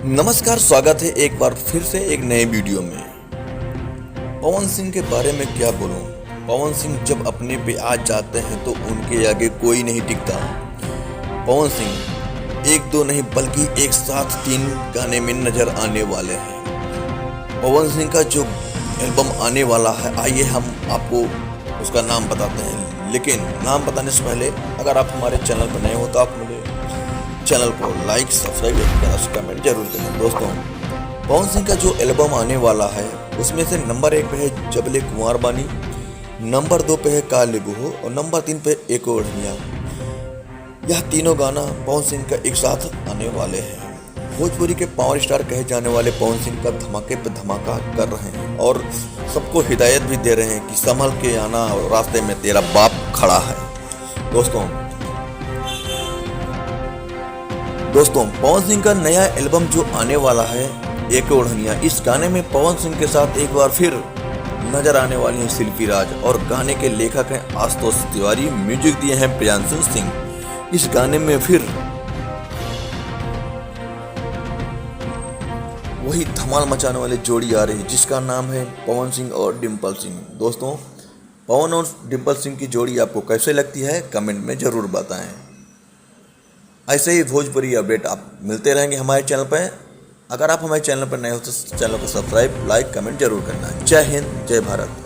नमस्कार, स्वागत है एक बार फिर से एक नए वीडियो में। पवन सिंह के बारे में क्या बोलूं। पवन सिंह जब अपने पे आ जाते हैं तो उनके आगे कोई नहीं टिकता। पवन सिंह एक दो नहीं बल्कि एक साथ 3 गाने में नजर आने वाले हैं। पवन सिंह का जो एल्बम आने वाला है, आइए हम आपको उसका नाम बताते हैं। लेकिन नाम बताने से पहले अगर आप हमारे चैनल पर नए हो तो आप मेरे चैनल को लाइक, सब्सक्राइब करना, कमेंट जरूर करें। दोस्तों, पवन सिंह का जो एल्बम आने वाला है उसमें से नंबर 1 पे है जबले कुंवर बानी, नंबर 2 पे है काले बुहो और नंबर 3 पे एक ओढ़निया। यह तीनों गाना पवन सिंह का एक साथ आने वाले हैं। भोजपुरी के पावर स्टार कहे जाने वाले पवन सिंह का धमाके पे धमाका कर रहे हैं और सबको हिदायत भी दे रहे हैं कि संभल के आना, रास्ते में तेरा बाप खड़ा है। दोस्तों, पवन सिंह का नया एल्बम जो आने वाला है एक ओढ़निया, इस गाने में पवन सिंह के साथ एक बार फिर नजर आने वाली हैं शिल्पी राज और गाने के लेखक हैं आशुतोष तिवारी, म्यूजिक दिए हैं प्रियांशु सिंह। इस गाने में फिर वही धमाल मचाने वाली जोड़ी आ रही है जिसका नाम है पवन सिंह और डिम्पल सिंह। दोस्तों, पवन और डिम्पल सिंह की जोड़ी आपको कैसे लगती है कमेंट में जरूर बताएं। ऐसे ही भोजपुरी अपडेट आप मिलते रहेंगे हमारे चैनल पर। अगर आप हमारे चैनल पर नए हो तो चैनल को सब्सक्राइब, लाइक, कमेंट जरूर करना। जय हिंद, जय भारत।